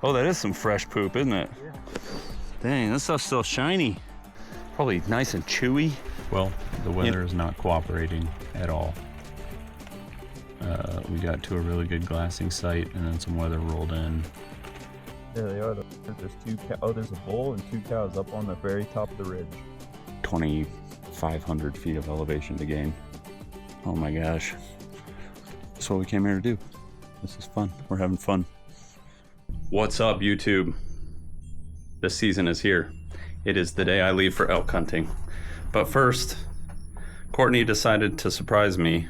Oh, that is some fresh poop, isn't it? Yeah. Dang, this stuff's still shiny. Probably nice and chewy. Well, the weather is not cooperating at all. We got to a really good glassing site, and then some weather rolled in. There they are. There's two cows. Oh, there's a bull and 2 cows up on the very top of the ridge. 2,500 feet of elevation to gain. Oh my gosh. That's what we came here to do. This is fun. We're having fun. What's up, YouTube? The season is here. It is the day I leave for elk hunting. But first, Courtney decided to surprise me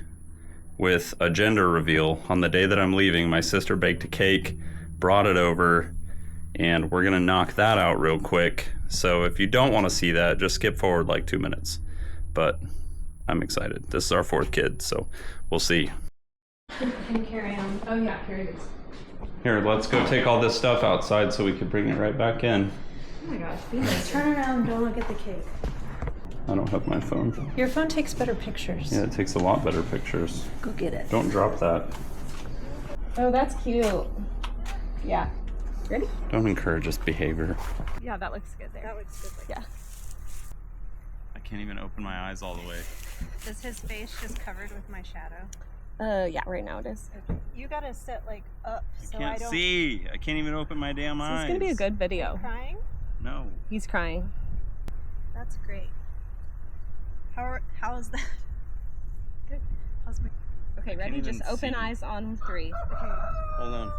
with a gender reveal. On the day that I'm leaving, my sister baked a cake, brought it over, and we're gonna knock that out real quick. So if you don't want to see that, just skip forward like 2 minutes. But I'm excited. This is our 4th kid, so we'll see. And carry on. Oh yeah, carry this. Here, let's go take all this stuff outside so we can bring it right back in. Oh my gosh, be nice. Turn around and don't look at the cake. I don't have my phone. Your phone takes better pictures. Yeah, it takes a lot better pictures. Go get it. Don't drop that. Oh, that's cute. Yeah. Ready? Don't encourage this behavior. Yeah, that looks good there. That looks good. Yeah. I can't even open my eyes all the way. Is his face just covered with my shadow? Yeah, right now it is. Okay. You gotta sit like up so I Can't don't see. I can't even open my damn eyes. It's gonna be a good video. crying. No. He's crying. That's great. How is that? Good. How's my Okay, I ready? can't Just even open see. eyes on 3. okay? Hold on.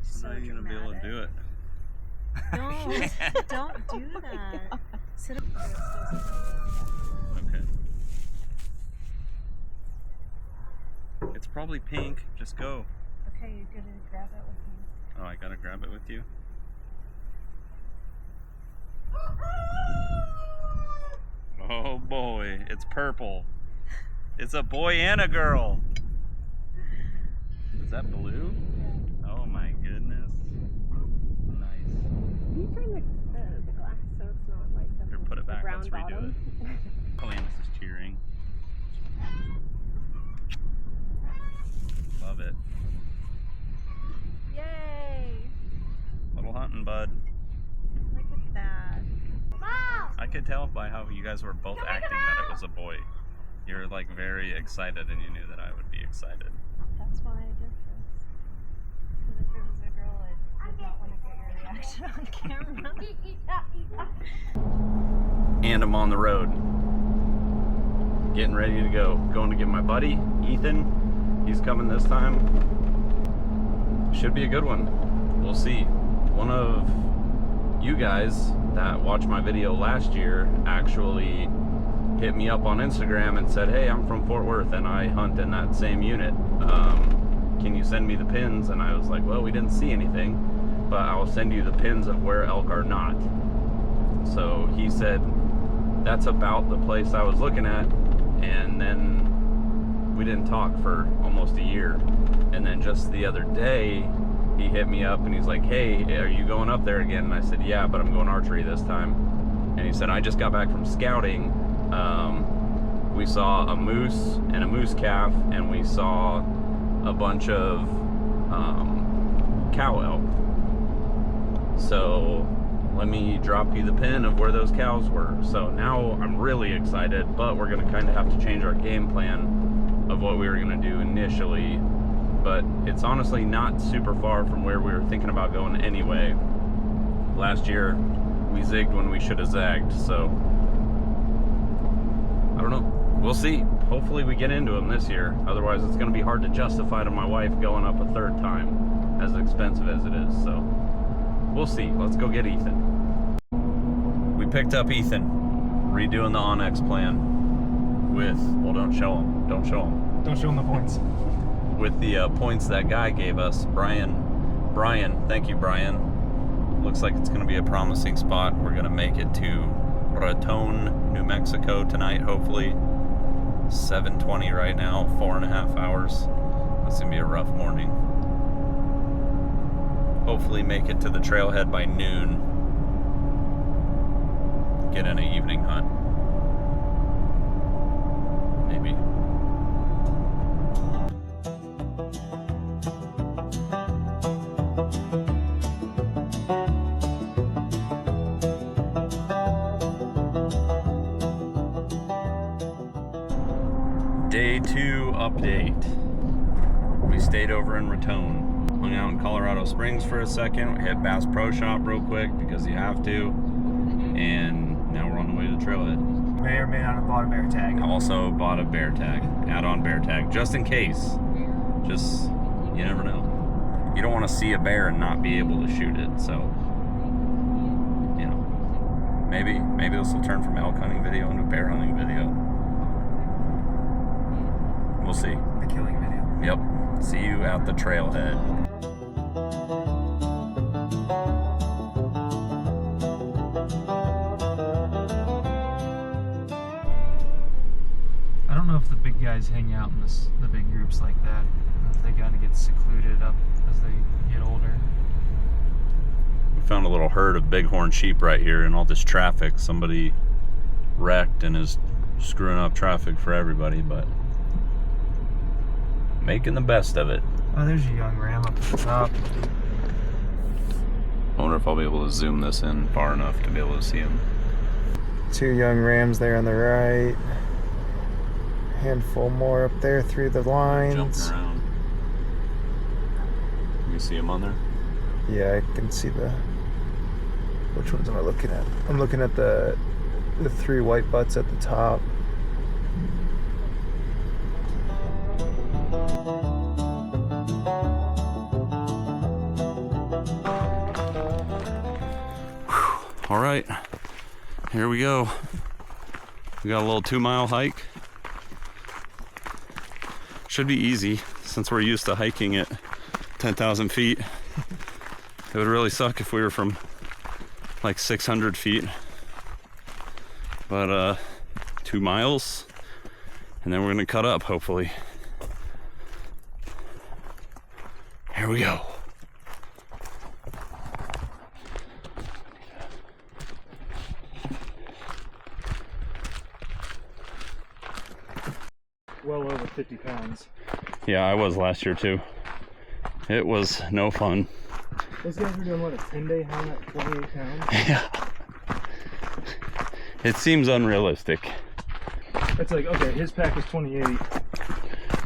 So I'm not even gonna be able to do it. Don't do that. Sit up. Okay. It's probably pink. Just go. Okay, you're gonna grab it with me. Oh, I gotta grab it with you. Oh boy, it's purple. It's a boy and a girl. Is that blue? Oh my goodness. Nice. Can you turn the glass so it's not like Here, put it back. brown Let's redo bottom? it. Alanis is cheering. Love it. Yay! Little hunting, bud. Look at that. I could tell by how you guys were both acting that it was a boy. You're like very excited, and you knew that I would be excited. That's why I did this. Because if it was a girl, I did not want to get your reaction on camera. And I'm on the road. Getting ready to go. Going to get my buddy, Ethan. He's coming this time. Should be a good one. We'll see. One of you guys that watched my video last year actually hit me up on Instagram and said, hey, I'm from Fort Worth and I hunt in that same unit. Can you send me the pins? And I was like, well, we didn't see anything, but I'll send you the pins of where elk are not. So he said, that's about the place I was looking at. And then we didn't talk for almost a year. And then just the other day, he hit me up and he's like, hey, are you going up there again? And I said, yeah, but I'm going archery this time. And he said, I just got back from scouting. We saw a moose and a moose calf, and we saw a bunch of cow elk. So let me drop you the pin of where those cows were. So now I'm really excited, but we're gonna kind of have to change our game plan of what we were gonna do initially. But it's honestly not super far from where we were thinking about going anyway. Last year, we zigged when we should have zagged, so I don't know. We'll see. Hopefully we get into them this year. Otherwise, it's going to be hard to justify to my wife going up a 3rd time, as expensive as it is. So we'll see. Let's go get Ethan. We picked up Ethan, redoing the Onyx plan with, well, don't show him. Don't show him. Don't show them the points. With the points that guy gave us, Brian, thank you, Brian. Looks like it's going to be a promising spot. We're going to make it to Raton, New Mexico tonight, hopefully. 7:20 right now, 4.5 hours. It's going to be a rough morning. Hopefully make it to the trailhead by noon. Get in an evening hunt. Maybe. Day 2 update. We stayed over in Raton, hung out in Colorado Springs for a second. We hit Bass Pro Shop real quick because you have to, and now we're on the way to the trailhead. May or may not have bought a bear tag. I also bought a bear tag, add-on bear tag, just in case. Just, you never know. You don't want to see a bear and not be able to shoot it, so, you know, maybe this will turn from elk hunting video into bear hunting video. We'll see. The killing video. Yep. See you at the trailhead. I don't know if the big guys hang out in the big groups like that. If they kind of get secluded up as they get older. We found a little herd of bighorn sheep right here in all this traffic. Somebody wrecked and is screwing up traffic for everybody, but making the best of it. Oh, there's a young ram up at the top. I wonder if I'll be able to zoom this in far enough to be able to see him. 2 young rams there on the right. Handful more up there through the lines. Jumping around. You see him on there? Yeah, I can see the... Which ones am I looking at? I'm looking at the 3 white butts at the top. All right, here we go. We got a little 2-mile hike. Should be easy since we're used to hiking at 10,000 feet. It would really suck if we were from like 600 feet. But 2 miles, and then we're gonna cut up, hopefully. Here we go. Well over 50 pounds. Yeah, I was last year too. It was no fun. Those guys were doing what, a 10-day hunt at 28 pounds? Yeah. It seems unrealistic. It's like, okay, his pack is 28.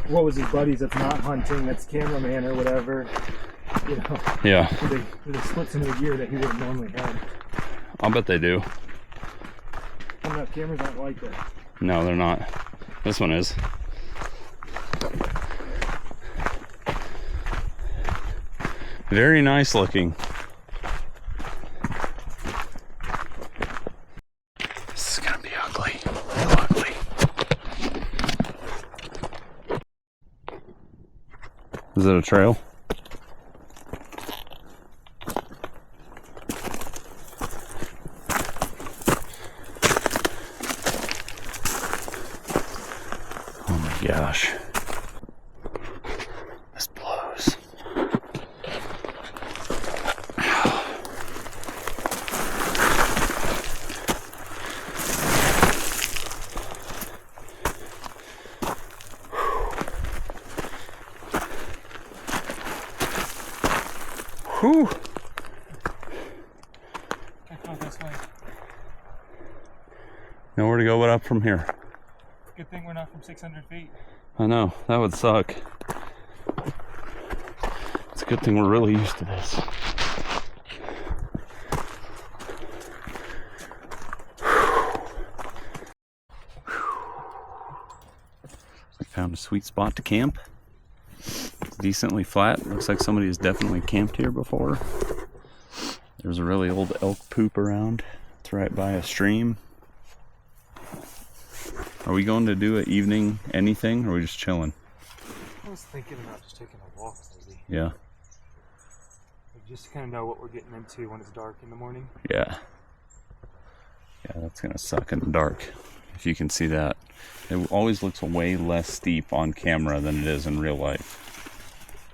What was his buddies that's not hunting, that's cameraman or whatever? You know, Yeah. do they split some of the gear that he wouldn't normally have? I'll bet they do. Some of that cameras aren't like that. No, they're not. This one is. Very nice looking. This is gonna be ugly. Real ugly. Is it a trail? Oh my gosh. This blows. Whew. Can't go this way. Nowhere to go but up from here. Good thing we're not from 600 feet. I know, that would suck. It's a good thing we're really used to this. I found a sweet spot to camp. It's decently flat. Looks like somebody has definitely camped here before. There's a really old elk poop around. It's right by a stream. Are we going to do an evening anything, or are we just chilling? I was thinking about just taking a walk, Lizzie. Yeah. Like, just to kind of know what we're getting into when it's dark in the morning. Yeah. Yeah, that's gonna suck in the dark. If you can see that. It always looks way less steep on camera than it is in real life.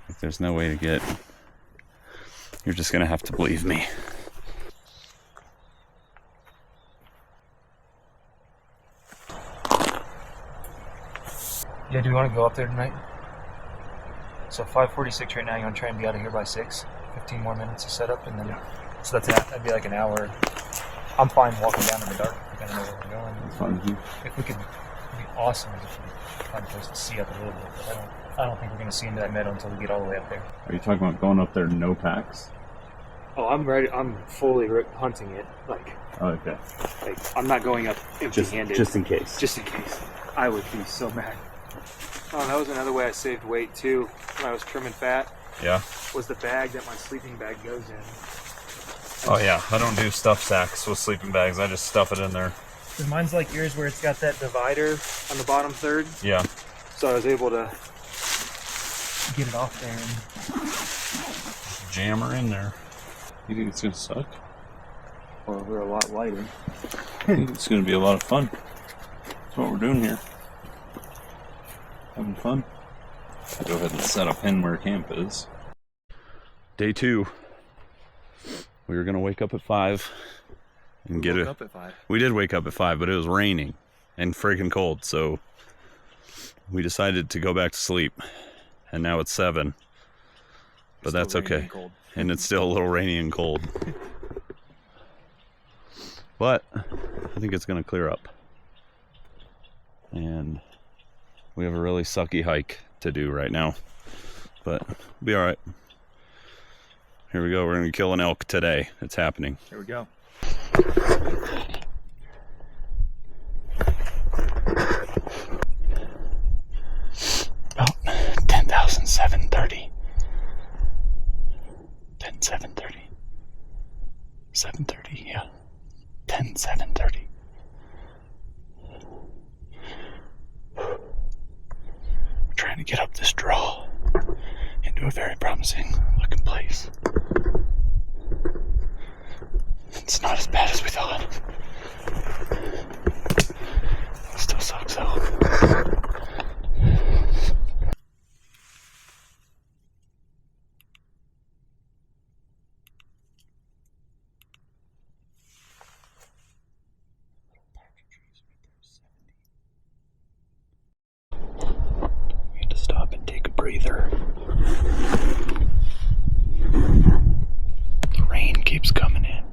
Like, there's no way to get... You're just gonna have to believe me. Yeah, do you want to go up there tonight? So 5:46 right now, you want to try and be out of here by 6? 15 more minutes of setup, and then so that's that. That'd be like an hour. I'm fine walking down in the dark. I don't know where we're going. It's fun. If we could, it'd be awesome if we could find a place to see up a little bit. But I don't think we're going to see into that meadow until we get all the way up there. Are you talking about going up there no packs? Oh, I'm ready. I'm fully hunting it. Oh, okay. I'm not going up empty-handed. Just in case. Just in case. I would be so mad. Oh, that was another way I saved weight too when I was trimming fat. Yeah. Was the bag that my sleeping bag goes in. Oh yeah, I don't do stuff sacks with sleeping bags. I just stuff it in there. Because mine's like yours where it's got that divider on the bottom third. Yeah. So I was able to get it off there and Jam her in there. You think it's gonna suck? well, we're a lot lighter. I think it's gonna be a lot of fun. That's what we're doing here. Having fun. I'll go ahead and set up in where camp is. Day 2. We were gonna wake up at 5 and get it. Up at 5. We did wake up at 5, but it was raining and freaking cold, so we decided to go back to sleep. And now it's 7. But that's okay. And it's still a little rainy and cold. But I think it's gonna clear up. And we have a really sucky hike to do right now, but we'll be all right. Here we go. We're gonna kill an elk today. It's happening. Here we go. About 10,730. 10,730. 730, yeah. 10,730. We're trying to get up this draw into a very promising looking place. It's not as bad as we thought. It still sucks though. We had to stop and take a breather. The rain keeps coming in.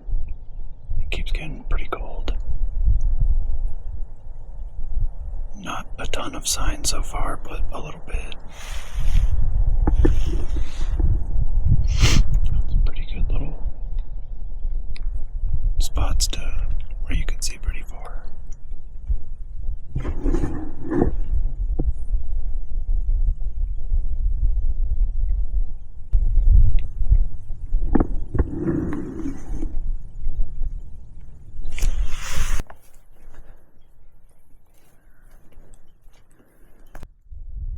It keeps getting pretty cold. Not a ton of signs so far, but a little bit. Some pretty good little spots to where you can see pretty far.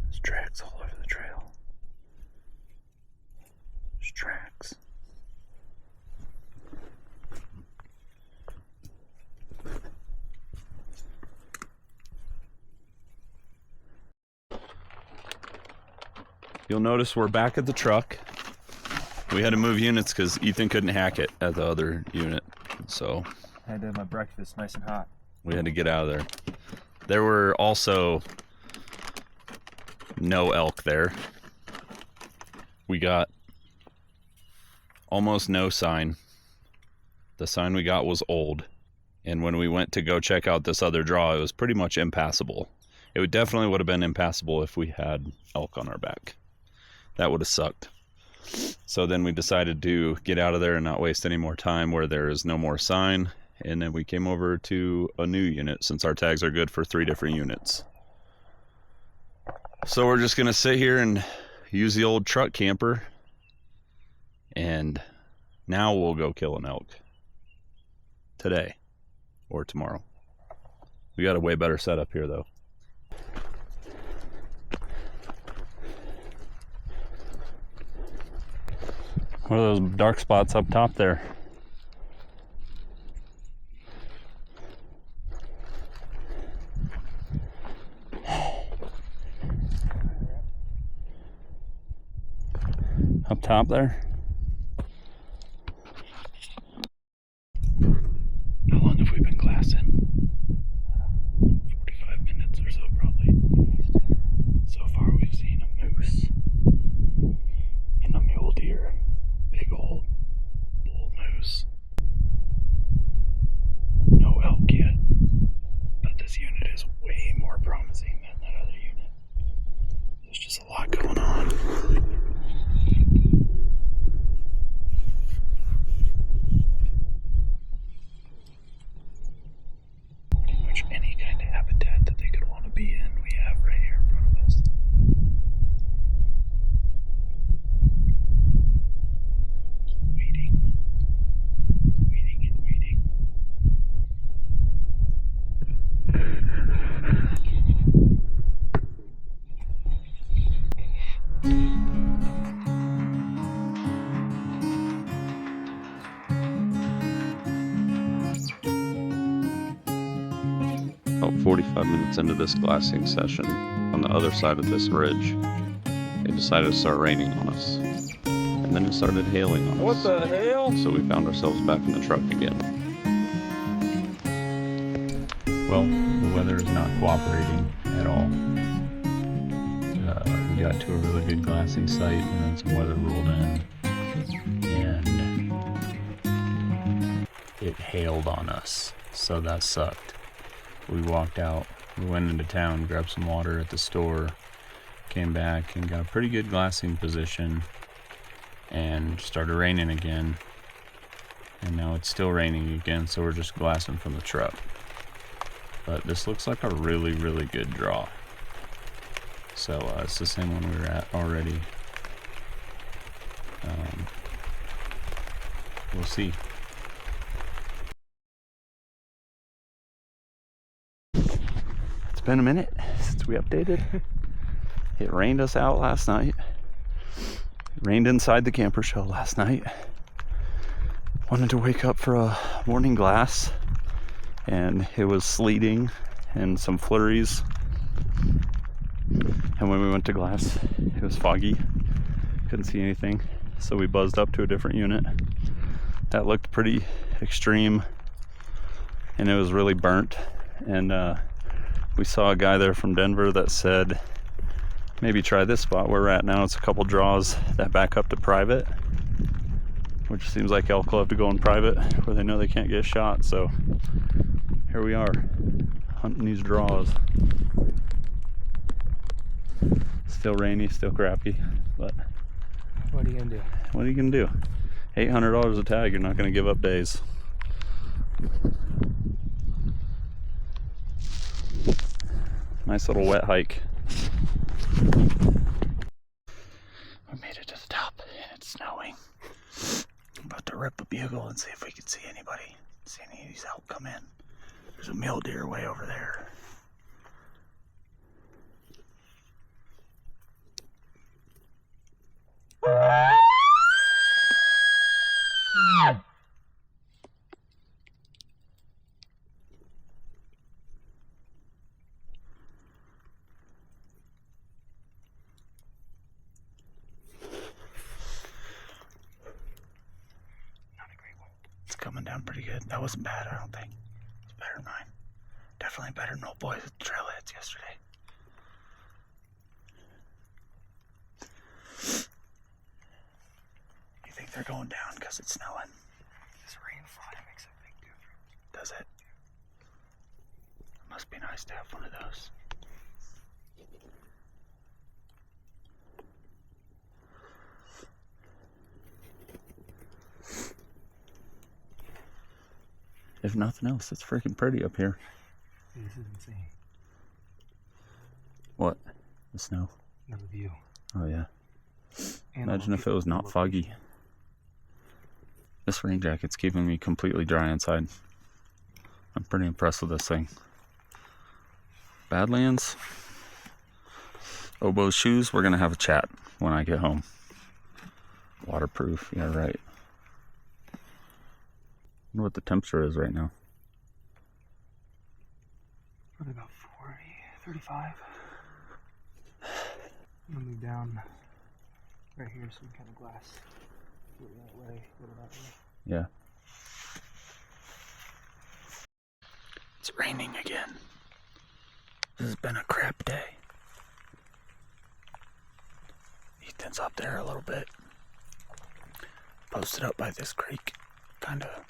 There's tracks all over the trail. There's tracks. You'll notice we're back at the truck. We had to move units because Ethan couldn't hack it at the other unit. So I had to have my breakfast nice and hot. we had to get out of there. There were also no elk there. We got almost no sign. The sign we got was old. And when we went to go check out this other draw, it was pretty much impassable. It would definitely would have been impassable if we had elk on our back. That would have sucked. So then we decided to get out of there and not waste any more time where there is no more sign. And then we came over to a new unit since our tags are good for 3 different units. So we're just gonna sit here and use the old truck camper. And now we'll go kill an elk. Today or tomorrow. We got a way better setup here though. What are those dark spots up top there? Up top there? How long have we been glassing? 45 minutes or so probably. So far we've seen a moose and a mule deer. Big old About 45 minutes into this glassing session, on the other side of this ridge, it decided to start raining on us. And then it started hailing on us. What the hell? So we found ourselves back in the truck again. Well, the weather is not cooperating at all. We got to a really good glassing site, and then some weather rolled in, and it hailed on us, so that sucked. We walked out, we went into town, grabbed some water at the store, came back and got a pretty good glassing position, and started raining again, and now it's still raining again, so we're just glassing from the truck. But this looks like a really, really good draw. So it's the same one we were at already. We'll see. It's been a minute since we updated. It rained us out last night. It rained inside the camper shell last night. Wanted to wake up for a morning glass, and it was sleeting and some flurries. And when we went to glass, it was foggy. Couldn't see anything. So we buzzed up to a different unit. That looked pretty extreme, and it was really burnt. And we saw a guy there from Denver that said, maybe try this spot where we're at now. It's a couple draws that back up to private, which seems like elk love to go in private where they know they can't get shot. So here we are, hunting these draws. Still rainy, still crappy, but What are you gonna do? what are you gonna do? $800 a tag, you're not gonna give up days. Nice little wet hike. We made it to the top and it's snowing. I'm about to rip a bugle and see if we can see anybody. See any of these elk come in. There's a mule deer way over there. It's coming down pretty good. That wasn't bad, I don't think. It's better than mine. Definitely better than old boys at the trailheads yesterday. You think they're going down because it's snowing? This rainfall makes a big difference. Does it? It must be nice to have one of those. If nothing else, it's freaking pretty up here. This is insane. What? The snow? No view. Oh yeah. Imagine if it was not foggy. This rain jacket's keeping me completely dry inside. I'm pretty impressed with this thing. Badlands. Oboe's shoes, we're gonna have a chat when I get home. Waterproof, yeah right. I wonder what the temperature is right now. Probably about 40, 35. I'm gonna move down right here so we can kind of glass. Go that way, go that way. Yeah. It's raining again. This has been a crap day. Ethan's up there a little bit. Posted up by this creek, kinda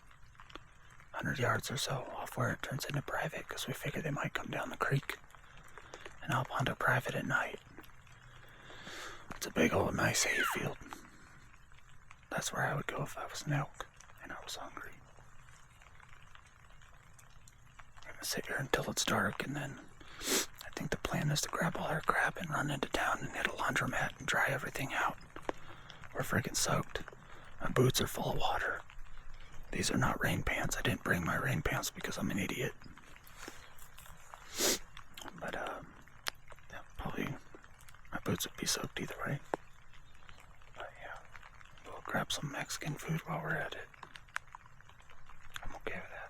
100 yards or so off where it turns into private, because we figured they might come down the creek and hop onto private at night. It's a big old nice hayfield. That's where I would go if I was an elk and I was hungry. I'm gonna sit here until it's dark, and then I think the plan is to grab all our crap and run into town and hit a laundromat and dry everything out. We're freaking soaked. My boots are full of water. These are not rain pants. I didn't bring my rain pants because I'm an idiot. But yeah, probably my boots would be soaked either way. But yeah, we'll grab some Mexican food while we're at it. I'm okay with that.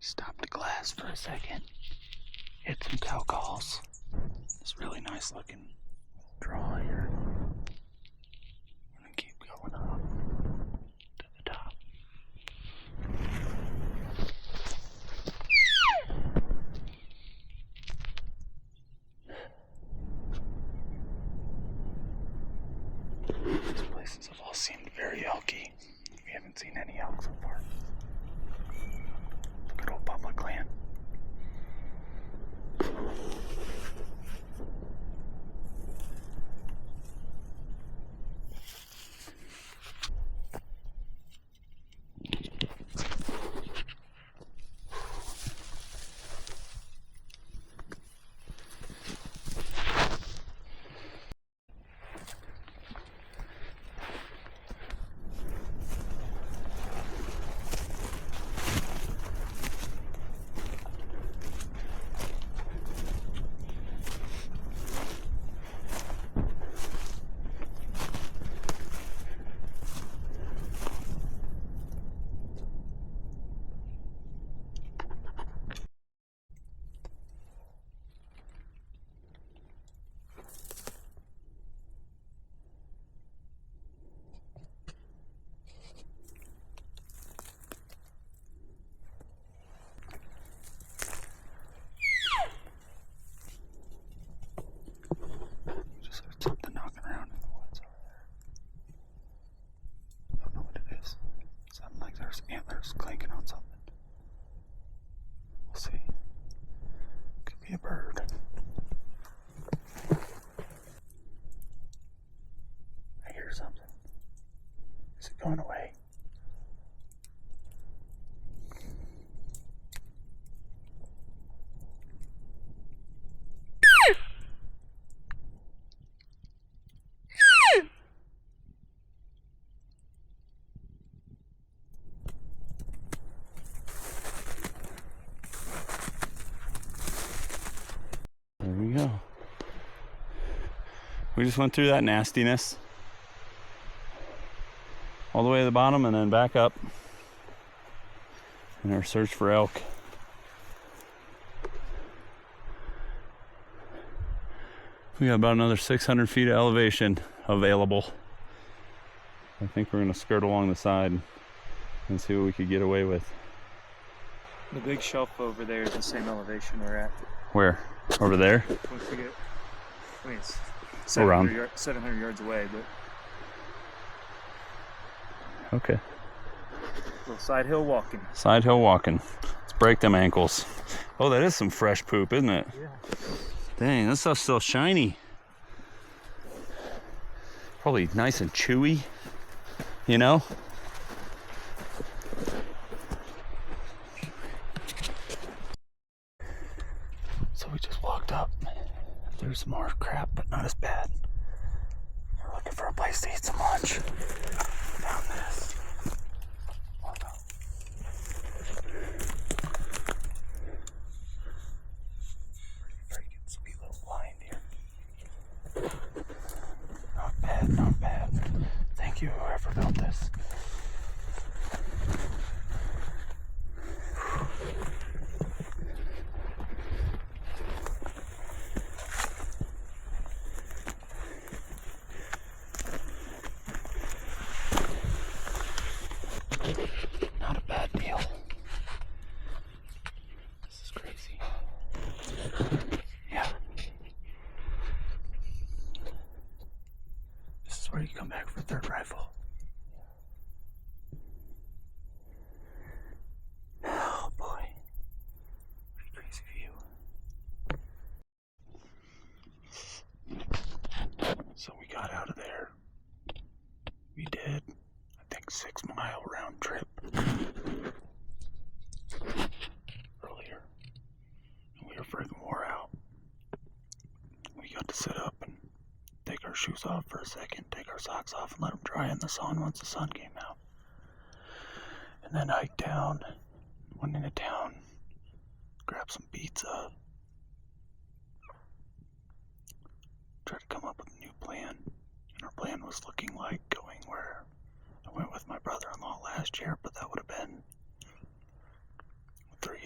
Stop the glass for a second. Hit some cow calls. It's really nice looking draw here. I'm gonna keep going up to the top. These places have all seemed very elky. We haven't seen any elk so far. Good old public land. Just heard something knocking around in the woods over there. Don't know what it is. Sounded like there's antlers clanking on something. We'll see. Could be a bird. I hear something. Is it going away? There we go. We just went through that nastiness all the way to the bottom and then back up in our search for elk. We got about another 600 feet of elevation available. I think we're gonna skirt along the side and see what we could get away with. The big shelf over there is the same elevation we're at. Where? Over there? Once we get, I mean, it's Around. 700 yards away, but Okay. little side hill walking. Side hill walking. Let's break them ankles. Oh, that is some fresh poop, isn't it? Yeah. Dang, this stuff's still shiny. Probably nice and chewy, you know? So we just walked up. There's some more crap, but not as bad. We're looking for a place to eat some lunch. Found this. Hold on. Freaking sweet little blind here. Not bad, not bad. Thank you, whoever built this. Not a bad deal. This is crazy. Yeah. This is where you come back for a third rifle. Oh boy. Pretty crazy view. So we got out of there. We did, I think, 6-mile round trip earlier. And we were freaking wore out. We got to sit up and take our shoes off for a second, take our socks off and let them dry in the sun once the sun came out. And then hiked down, went into town, grabbed some pizza, tried to come up with a new plan. And our plan was looking like going where I went with my brother-in-law last year, but that would have been 3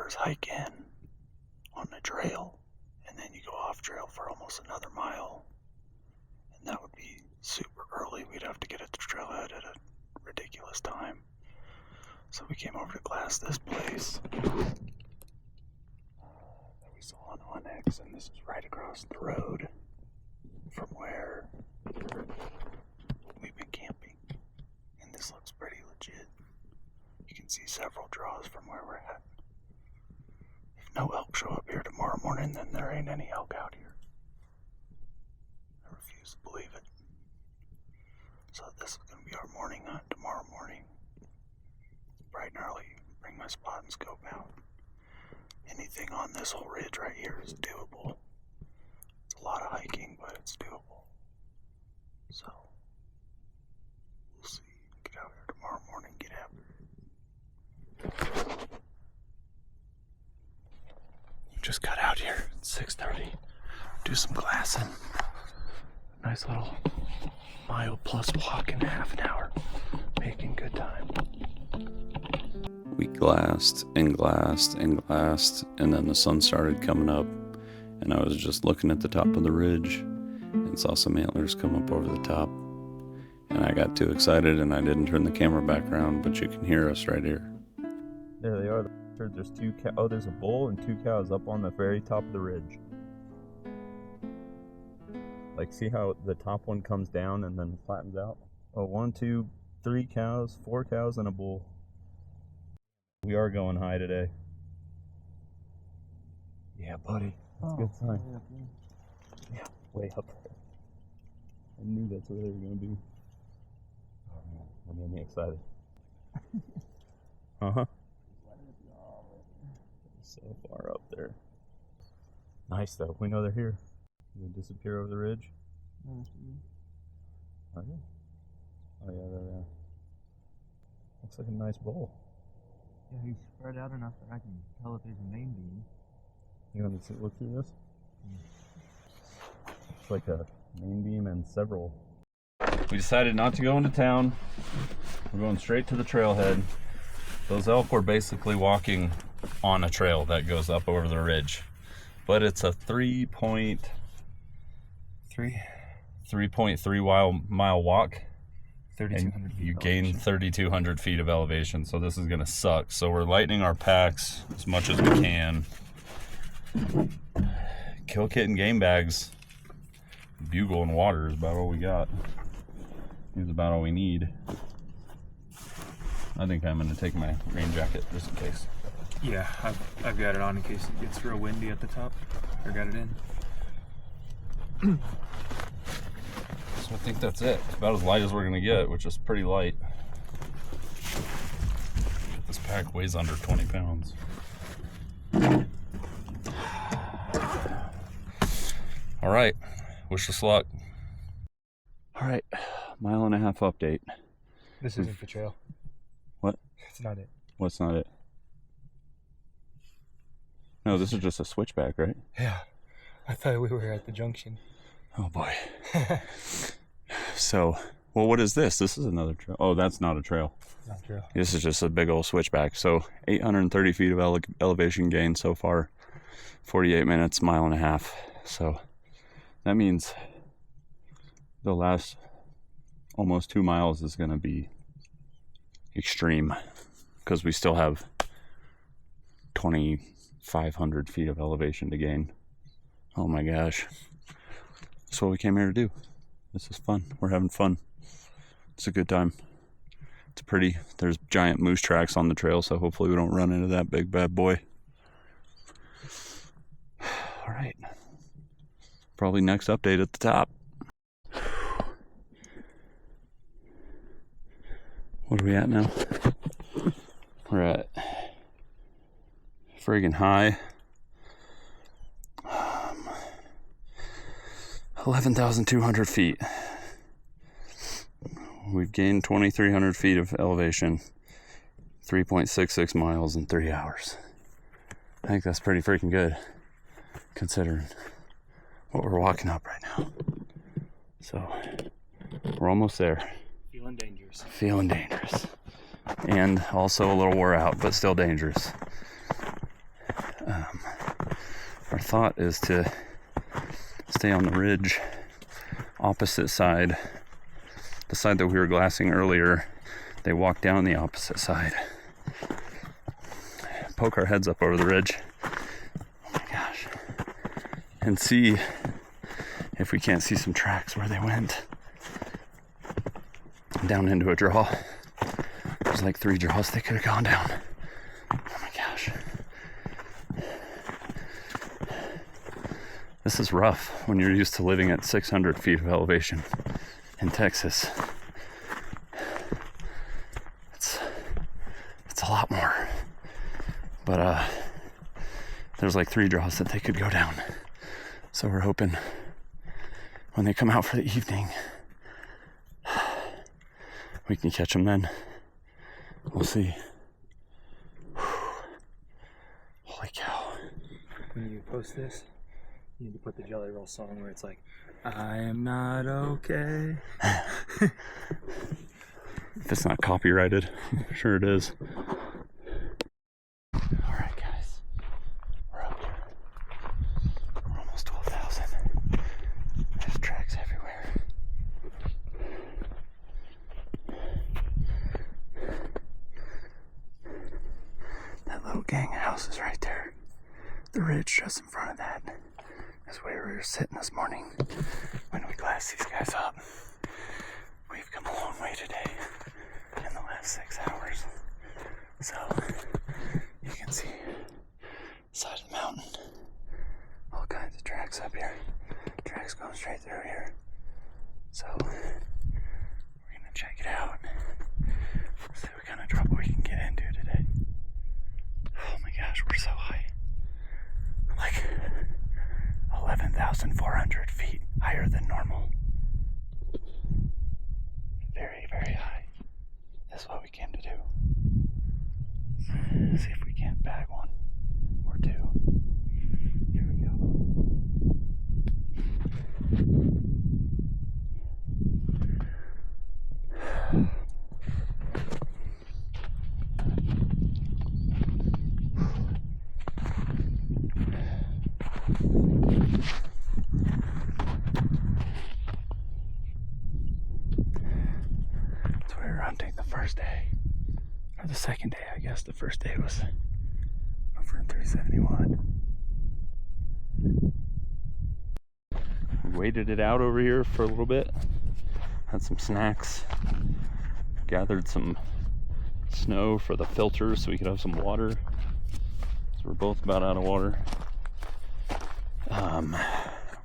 hours hike in on the trail, and then you go off trail for almost another mile. And that would be super early. We'd have to get at the trailhead at a ridiculous time. So we came over to glass this place that we saw on Onyx, and this is right across the road from where we've been camping. And this looks pretty legit. You can see several draws from where we're at. If no elk show up here tomorrow morning, then there ain't any elk out here. I refuse to believe it. So this is going to be our morning hunt tomorrow morning. Bright and early, bring my spot and scope out. Anything on this whole ridge right here is doable. It's a lot of hiking, but it's doable. So, we'll see. Get out here tomorrow morning, get after it. Just got out here at 6:30. Do some glassing. Nice little mile plus walk in half an hour. Making good time. We glassed and glassed and glassed, and then the sun started coming up, and I was just looking at the top of the ridge and saw some antlers come up over the top, and I got too excited and I didn't turn the camera back around, but you can hear us right here. There they are. There's two cows. Oh, there's a bull and 2 cows up on the very top of the ridge. Like, see how the top one comes down and then flattens out? Oh, 1, 2, 3 cows, 4 cows, and a bull. We are going high today. Yeah, buddy. That's a good sign. Yeah, way up there. I knew that's where they were going to be. Oh, man. That made me excited. Uh-huh. So far up there. Nice, though. We know they're here. They disappear over the ridge. Oh, yeah. Oh, yeah, there they are. Looks like a nice bowl. Yeah, he's spread out enough that I can tell if there's a main beam. You want to look through this? It's like a main beam and several. We decided not to go into town. We're going straight to the trailhead. Those elk were basically walking on a trail that goes up over the ridge. But it's a 3.3 mile walk. 3,200 feet. You gain 3,200 feet of elevation, so this is gonna suck. So we're lightening our packs as much as we can. Kill kit and game bags. Bugle and water is about all we got. Is about all we need. I think I'm gonna take my rain jacket just in case. Yeah, I've got it on in case it gets real windy at the top. I got it in. So I think that's it. It's about as light as we're gonna get, which is pretty light. This pack weighs under 20 pounds. All right, wish us luck. All right, 1.5 mile update. This isn't the trail. What? It's not it. What's not it? No, this is just a switchback, right? Yeah, I thought we were at the junction. Oh boy. So, well, what is this? This is another trail. Oh, that's not a trail. Not a trail. This is just a big old switchback. So 830 feet of elevation gain so far. 48 minutes, 1.5 miles. So that means the last almost 2 miles is going to be extreme because we still have 2,500 feet of elevation to gain. Oh my gosh. That's what we came here to do. This is fun. We're having fun. It's a good time. It's pretty. There's giant moose tracks on the trail, so hopefully we don't run into that big bad boy. All right. Probably next update at the top. What are we at now? We're at friggin' high. 11,200 feet. We've gained 2,300 feet of elevation, 3.66 miles in 3 hours. I think that's pretty freaking good, considering what we're walking up right now. So, we're almost there. Feeling dangerous. Feeling dangerous. And also a little wore out, but still dangerous. Our thought is to stay on the ridge opposite side, the side that we were glassing earlier. They walk down the opposite side, poke our heads up over the ridge, oh my gosh, and see if we can't see some tracks where they went down into a draw. There's like 3 draws they could have gone down. Oh my gosh. This is rough when you're used to living at 600 feet of elevation in Texas. It's a lot more. But there's like 3 draws that they could go down. So we're hoping when they come out for the evening, we can catch them then. We'll see. Holy cow. When you post this, you need to put the Jelly Roll song where it's like, I am not okay. If it's not copyrighted, I'm sure it is. Alright guys, we're up here. We're almost 12,000. There's tracks everywhere. That little gang of houses right there. The ridge just in front of that is where we were sitting this morning when we glassed these guys up. We've come a long way today in the last 6 hours. So you can see the side of the mountain. All kinds of tracks up here. Tracks going straight through here. So we're gonna check it out. See what kind of trouble we can get into today. Oh my gosh, we're so high. Like 11,400 feet higher than normal. Very, very high. That's what we came to do. See if we can't bag one or 2. Here we go. That's where we were hunting the first day. Or the second day, I guess. The first day was over in 371. We waited it out over here for a little bit. Had some snacks. Gathered some snow for the filters so we could have some water. So we're both about out of water.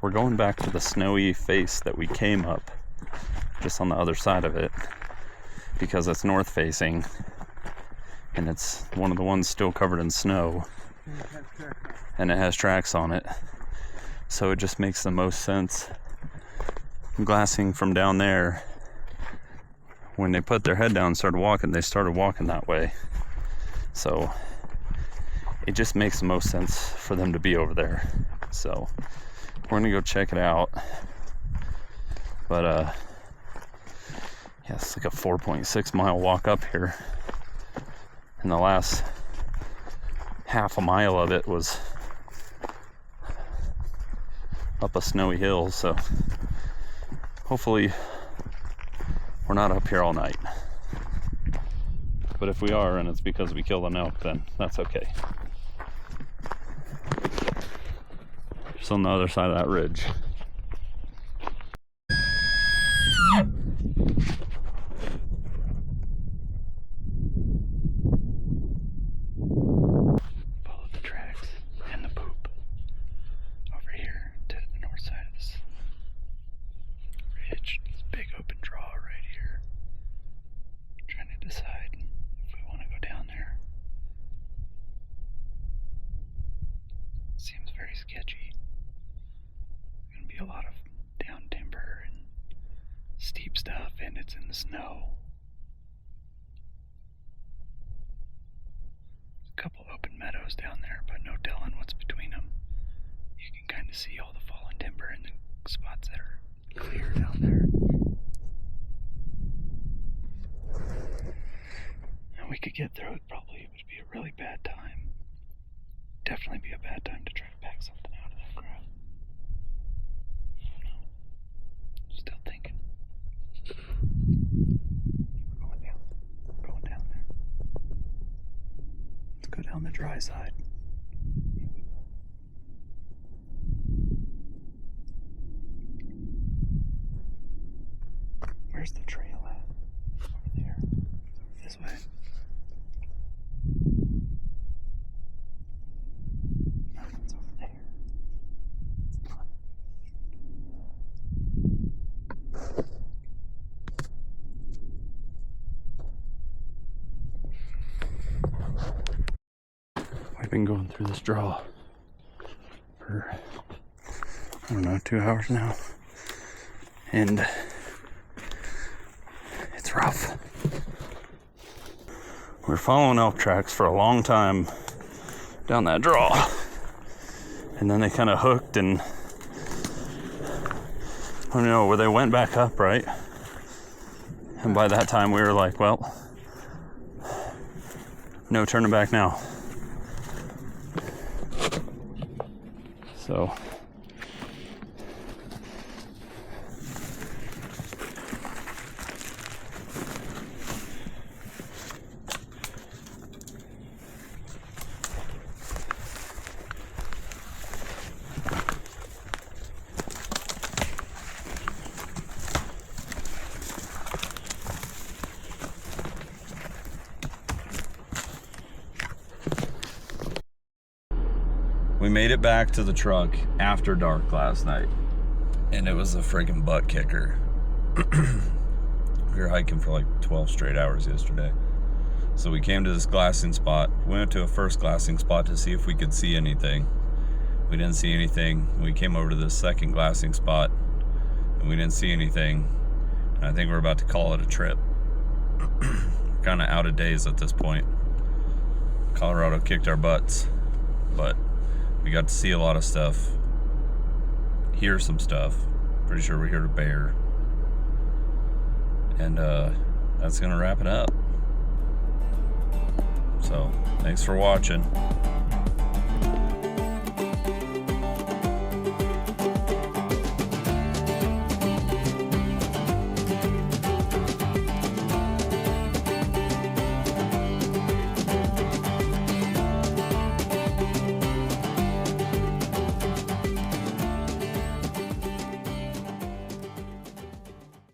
We're going back to the snowy face that we came up, just on the other side of it, because it's north facing and it's one of the ones still covered in snow and it has tracks on it, so it just makes the most sense glassing from down there. When they put their head down and started walking, they started walking that way, so it just makes the most sense for them to be over there. So we're gonna go check it out. But yeah, it's like a 4.6 mile walk up here, and the last half a mile of it was up a snowy hill, so hopefully we're not up here all night. But if we are, and it's because we killed an elk, then that's okay. Just on the other side of that ridge. Follow the tracks and the poop over here to the north side of this ridge. This big open draw right here. I'm trying to decide if we want to go down there. Seems very sketchy. Gonna be a lot of down timber and steep stuff, and it's in the snow. There's a couple open meadows down there, but no telling what's between them. You can kind of see all the fallen timber in the spots that are clear down there. And we could get through it, probably it would be a really bad time. definitely be a bad time to try to pack something out of that crap. I don't know. Still thinking. We're going down there. Let's go down the dry side. Here we go. Where's the trail at? Over there. This way. That one's over there. We've been going through this draw for, I don't know, 2 hours now. And it's rough. We're following elk tracks for a long time down that draw. And then they kind of hooked and, I don't know, where they went back up, right? And by that time we were like, well, no turning back now. So we made it back to the truck after dark last night, and it was a friggin' butt kicker. We were hiking for like 12 straight hours yesterday. So we came to this glassing spot. We went to a first glassing spot to see if we could see anything. We didn't see anything. We came over to the second glassing spot, and we didn't see anything. And I think we're about to call it a trip. We're kind of out of days at this point. Colorado kicked our butts, but we got to see a lot of stuff, hear some stuff. Pretty sure we heard a bear. And that's gonna wrap it up. So, thanks for watching.